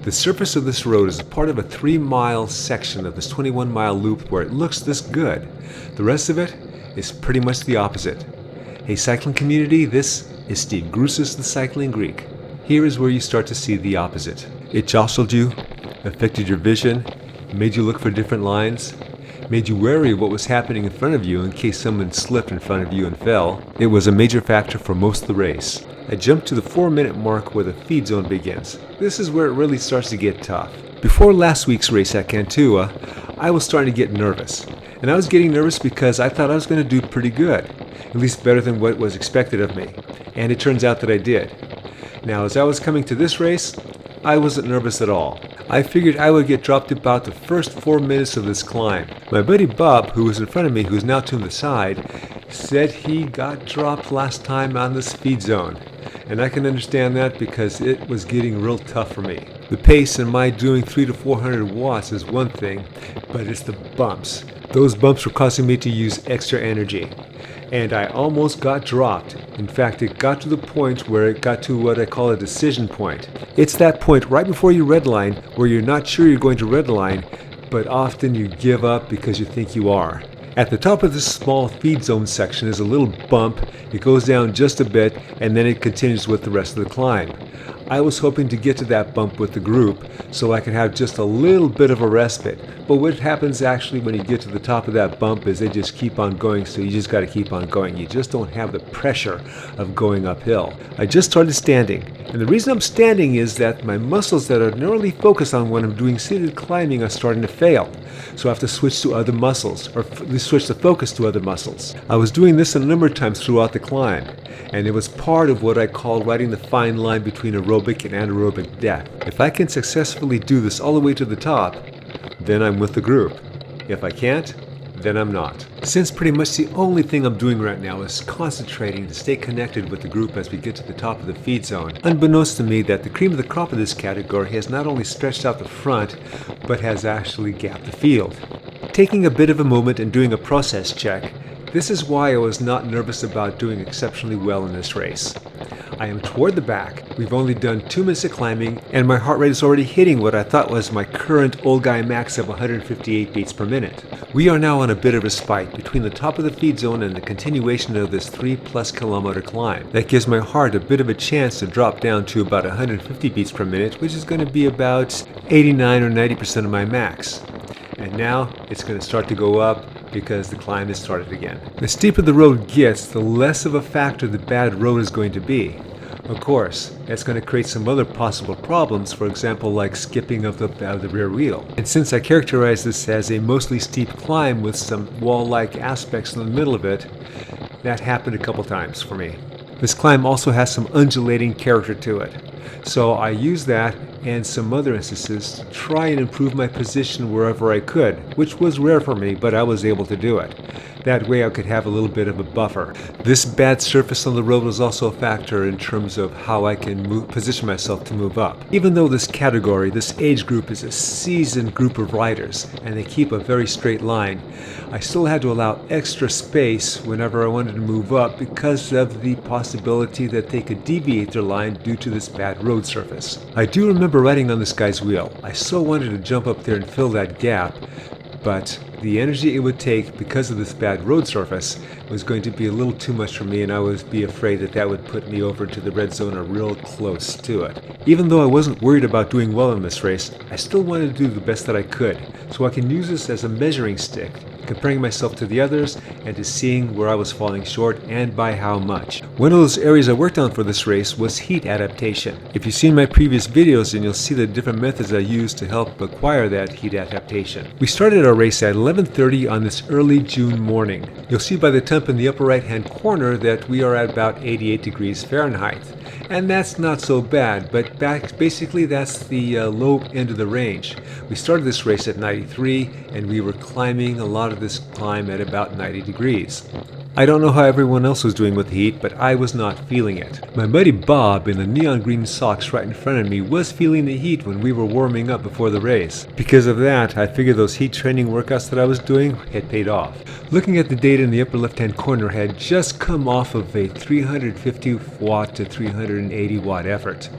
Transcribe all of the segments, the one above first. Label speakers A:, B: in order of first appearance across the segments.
A: The surface of this road is a part of a 3-mile section of this 21-mile loop where it looks this good. The rest of it is pretty much the opposite. Hey cycling community, this is Steve Grusis, the Cycling Greek. Here is where you start to see the opposite. It jostled you, affected your vision, made you look for different lines, made you wary of what was happening in front of you in case someone slipped in front of you and fell. It was a major factor for most of the race. I jumped to the 4-minute mark where the feed zone begins. This is where it really starts to get tough. Before last week's race at Cantua, I was starting to get nervous. And I was getting nervous because I thought I was going to do pretty good, at least better than what was expected of me. And it turns out that I did. Now, as I was coming to this race, I wasn't nervous at all. I figured I would get dropped about the first 4 minutes of this climb. My buddy Bob, who was in front of me, who's now to the side, said he got dropped last time on this feed zone. And I can understand that because it was getting real tough for me. The pace and my doing 300 to 400 watts is one thing, but it's the bumps. Those bumps were causing me to use extra energy. And I almost got dropped. In fact, it got to the point where it got to what I call a decision point. It's that point right before you redline where you're not sure you're going to redline, but often you give up because you think you are. At the top of this small feed zone section is a little bump. It goes down just a bit and then it continues with the rest of the climb. I was hoping to get to that bump with the group so I could have just a little bit of a respite. But what happens actually when you get to the top of that bump is they just keep on going, so you just got to keep on going. You just don't have the pressure of going uphill. I just started standing. And the reason I'm standing is that my muscles that are narrowly focused on when I'm doing seated climbing are starting to fail. So I have to switch to other muscles, or switch the focus to other muscles. I was doing this a number of times throughout the climb, and it was part of what I call riding the fine line between aerobic and anaerobic death. If I can successfully do this all the way to the top, then I'm with the group. If I can't, then I'm not. Since pretty much the only thing I'm doing right now is concentrating to stay connected with the group as we get to the top of the feed zone, unbeknownst to me that the cream of the crop of this category has not only stretched out the front, but has actually gapped the field. Taking a bit of a moment and doing a process check, this is why I was not nervous about doing exceptionally well in this race. I am toward the back. We've only done 2 minutes of climbing, and my heart rate is already hitting what I thought was my current old guy max of 158 beats per minute. We are now on a bit of a spike between the top of the feed zone and the continuation of this 3+ kilometer climb. That gives my heart a bit of a chance to drop down to about 150 beats per minute, which is going to be about 89 or 90% of my max. And now it's going to start to go up because the climb has started again. The steeper the road gets, the less of a factor the bad road is going to be. Of course, that's going to create some other possible problems, for example, like skipping of the rear wheel. And since I characterize this as a mostly steep climb with some wall-like aspects in the middle of it, that happened a couple times for me. This climb also has some undulating character to it. So I use that and some other instances to try and improve my position wherever I could, which was rare for me, but I was able to do it. That way I could have a little bit of a buffer. This bad surface on the road was also a factor in terms of how I can position myself to move up. Even though this category, this age group, is a seasoned group of riders and they keep a very straight line, I still had to allow extra space whenever I wanted to move up because of the possibility that they could deviate their line due to this bad road surface. I do remember riding on this guy's wheel. I so wanted to jump up there and fill that gap, but the energy it would take because of this bad road surface was going to be a little too much for me, and I would be afraid that that would put me over to the red zone or real close to it. Even though I wasn't worried about doing well in this race, I still wanted to do the best that I could, so I can use this as a measuring stick, comparing myself to the others and to seeing where I was falling short and by how much. One of those areas I worked on for this race was heat adaptation. If you've seen my previous videos, then you'll see the different methods I used to help acquire that heat adaptation. We started our race at 11:30 on this early June morning. You'll see by the temp in the upper right hand corner that we are at about 88 degrees Fahrenheit. And that's not so bad, but basically that's the low end of the range. We started this race at 93 and we were climbing a lot of this climb at about 90 degrees. I don't know how everyone else was doing with the heat, but I was not feeling it. My buddy Bob in the neon green socks right in front of me was feeling the heat when we were warming up before the race. Because of that, I figured those heat training workouts that I was doing had paid off. Looking at the data in the upper left-hand corner, I had just come off of a 350 watt to 380 watt effort,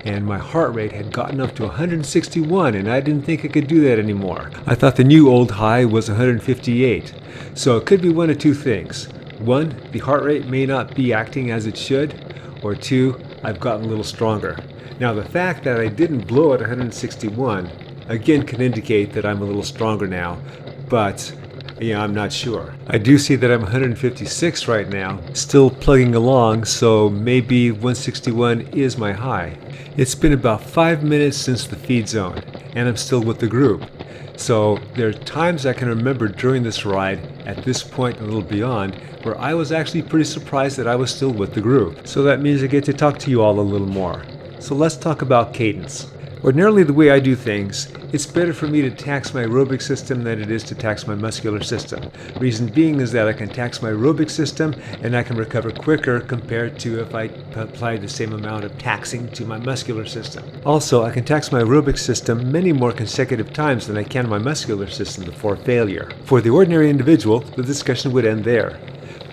A: and my heart rate had gotten up to 161, and I didn't think I could do that anymore. I thought the new old high was 158, so it could be one of two things. One, the heart rate may not be acting as it should, or two, I've gotten a little stronger. Now the fact that I didn't blow at 161 again can indicate that I'm a little stronger now, but I'm not sure. I do see that I'm 156 right now, still plugging along, so maybe 161 is my high. It's been about 5 minutes since the feed zone, and I'm still with the group. So there are times I can remember during this ride, at this point and a little beyond, where I was actually pretty surprised that I was still with the group. So that means I get to talk to you all a little more. So let's talk about cadence. Ordinarily, the way I do things, it's better for me to tax my aerobic system than it is to tax my muscular system. Reason being is that I can tax my aerobic system and I can recover quicker compared to if I apply the same amount of taxing to my muscular system. Also, I can tax my aerobic system many more consecutive times than I can my muscular system before failure. For the ordinary individual, the discussion would end there.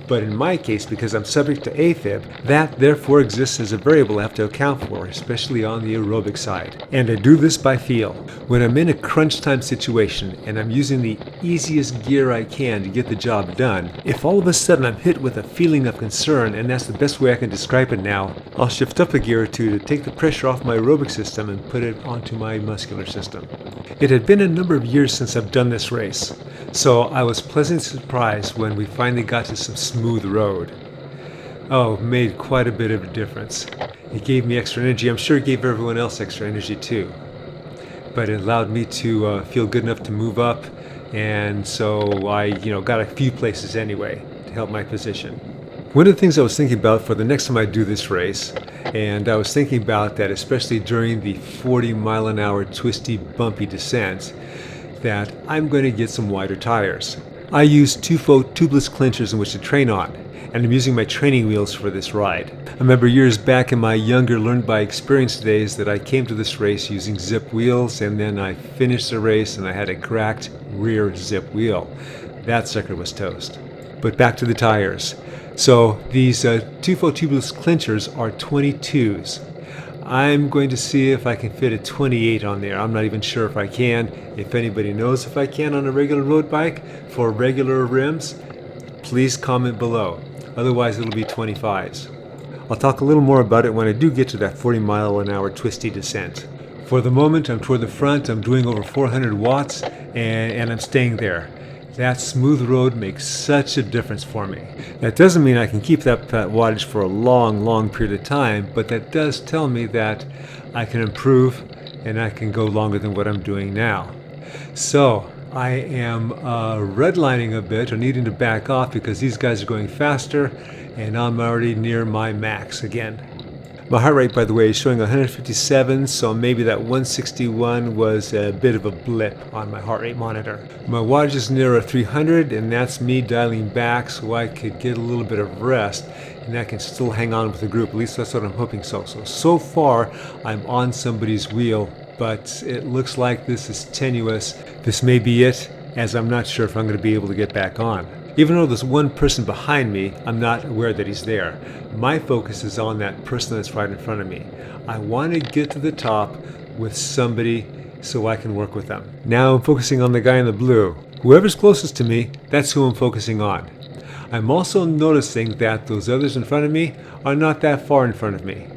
A: But in my case, because I'm subject to AFib, that therefore exists as a variable I have to account for, especially on the aerobic side. And I do this by feel. When I'm in a crunch time situation and I'm using the easiest gear I can to get the job done, if all of a sudden I'm hit with a feeling of concern, and that's the best way I can describe it now, I'll shift up a gear or two to take the pressure off my aerobic system and put it onto my muscular system. It had been a number of years since I've done this race, so I was pleasantly surprised when we finally got to some smooth road. Oh, it made quite a bit of a difference. It gave me extra energy. I'm sure it gave everyone else extra energy too. But it allowed me to feel good enough to move up, and so I got a few places anyway to help my position. One of the things I was thinking about for the next time I do this race, and I was thinking about that especially during the 40-mile-an-hour twisty, bumpy descent, that I'm going to get some wider tires. I use 2-foot tubeless clinchers in which to train on, and I'm using my training wheels for this ride. I remember years back in my younger learned by experience days that I came to this race using zip wheels, and then I finished the race and I had a cracked rear zip wheel. That sucker was toast. But back to the tires. So these 2-foot tubeless clinchers are 22s. I'm going to see if I can fit a 28 on there. I'm not even sure if I can. If anybody knows if I can on a regular road bike for regular rims, please comment below. Otherwise it'll be 25s. I'll talk a little more about it when I do get to that 40-mile-an-hour twisty descent. For the moment, I'm toward the front. I'm doing over 400 watts and I'm staying there. That smooth road makes such a difference for me. That doesn't mean I can keep that wattage for a long period of time, but that does tell me that I can improve and I can go longer than what I'm doing now. So I am redlining a bit or needing to back off because these guys are going faster and I'm already near my max again. My heart rate, by the way, is showing 157, so maybe that 161 was a bit of a blip on my heart rate monitor. My wattage is nearer 300, and that's me dialing back so I could get a little bit of rest, and I can still hang on with the group. At least that's what I'm hoping so far, I'm on somebody's wheel, but it looks like this is tenuous. This may be it, as I'm not sure if I'm going to be able to get back on. Even though there's one person behind me, I'm not aware that he's there. My focus is on that person that's right in front of me. I want to get to the top with somebody so I can work with them. Now I'm focusing on the guy in the blue. Whoever's closest to me, that's who I'm focusing on. I'm also noticing that those others in front of me are not that far in front of me.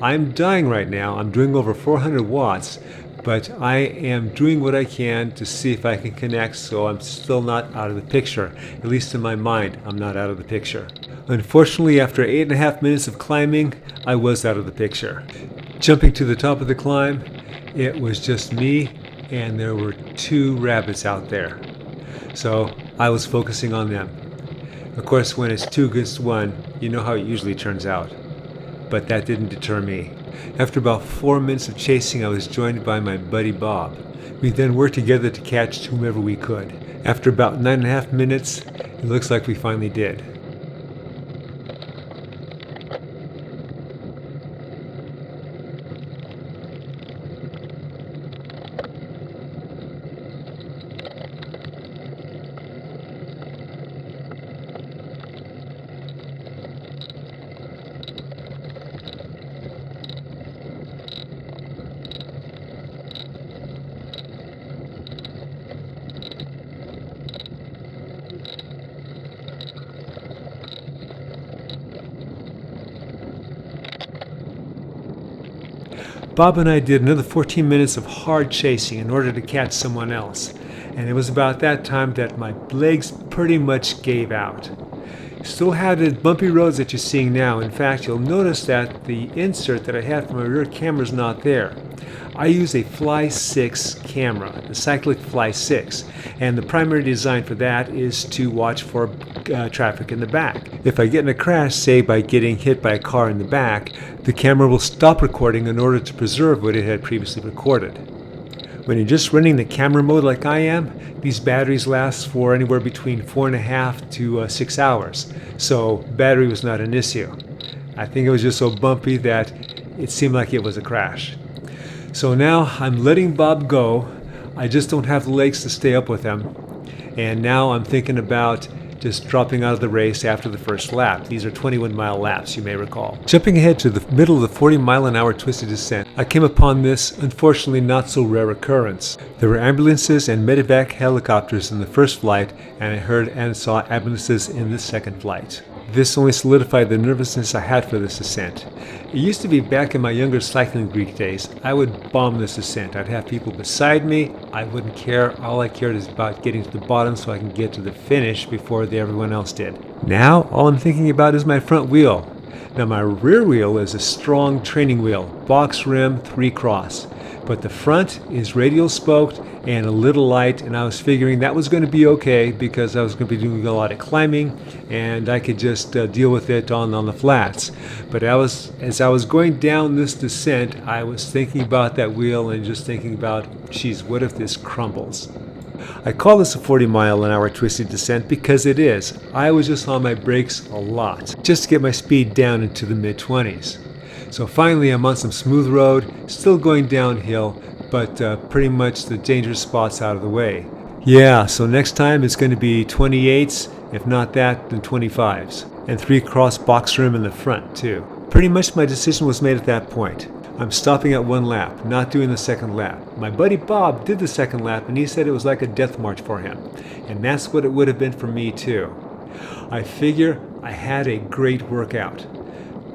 A: I'm dying right now. I'm doing over 400 watts. But I am doing what I can to see if I can connect, so I'm still not out of the picture. At least in my mind, I'm not out of the picture. Unfortunately, after 8.5 minutes of climbing, I was out of the picture. Jumping to the top of the climb, it was just me, and there were 2 rabbits out there. So I was focusing on them. Of course, when it's 2 against 1, you know how it usually turns out. But that didn't deter me. After about 4 minutes of chasing, I was joined by my buddy Bob. We then worked together to catch whomever we could. After about 9.5 minutes, it looks like we finally did. Bob and I did another 14 minutes of hard chasing in order to catch someone else. And it was about that time that my legs pretty much gave out. Still had the bumpy roads that you're seeing now. In fact, you'll notice that the insert that I had for my rear camera is not there. I use a Fly 6 camera, the Cyclic Fly 6, and the primary design for that is to watch for traffic in the back. If I get in a crash, say by getting hit by a car in the back, the camera will stop recording in order to preserve what it had previously recorded. When you're just running the camera mode like I am, these batteries last for anywhere between 4.5 to 6 hours, so battery was not an issue. I think it was just so bumpy that it seemed like it was a crash. So now I'm letting Bob go. I just don't have the legs to stay up with him. And now I'm thinking about just dropping out of the race after the first lap. These are 21-mile laps, you may recall. Jumping ahead to the middle of the 40-mile-an-hour twisted descent, I came upon this, unfortunately not so rare occurrence. There were ambulances and medevac helicopters in the first flight, and I heard and saw ambulances in the second flight. This only solidified the nervousness I had for this ascent. It used to be back in my younger cycling Greek days, I would bomb this ascent. I'd have people beside me, I wouldn't care. All I cared is about getting to the bottom so I can get to the finish before everyone else did. Now, all I'm thinking about is my front wheel. Now my rear wheel is a strong training wheel, box rim, 3-cross. But the front is radial spoked and a little light, and I was figuring that was going to be okay because I was going to be doing a lot of climbing and I could just deal with it on the flats. But as I was going down this descent, I was thinking about that wheel and just thinking about, geez, what if this crumbles? I call this a 40-mile-an-hour twisted descent because it is. I was just on my brakes a lot, just to get my speed down into the mid-20s. So finally I'm on some smooth road, still going downhill, but pretty much the dangerous spots out of the way. Yeah, so next time it's going to be 28s, if not that, then 25s. And 3-cross box rim in the front too. Pretty much my decision was made at that point. I'm stopping at 1 lap, not doing the second lap. My buddy Bob did the second lap and he said it was like a death march for him. And that's what it would have been for me too. I figure I had a great workout.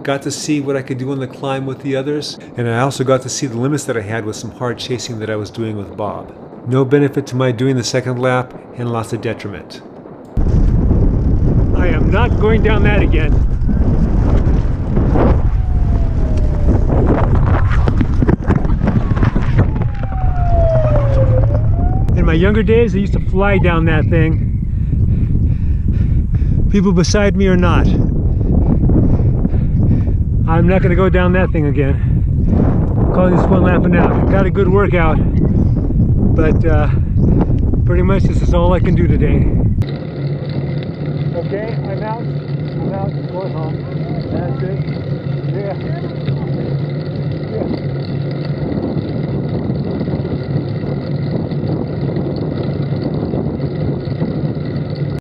A: Got to see what I could do on the climb with the others, and I also got to see the limits that I had with some hard chasing that I was doing with Bob. No benefit to my doing the second lap, and lots of detriment. I am not going down that again. In my younger days, I used to fly down that thing. People beside me or not. I'm not going to go down that thing again. I'm calling this one lapping out. Got a good workout, but pretty much this is all I can do today. Okay, I'm out. I'm going home. That's it.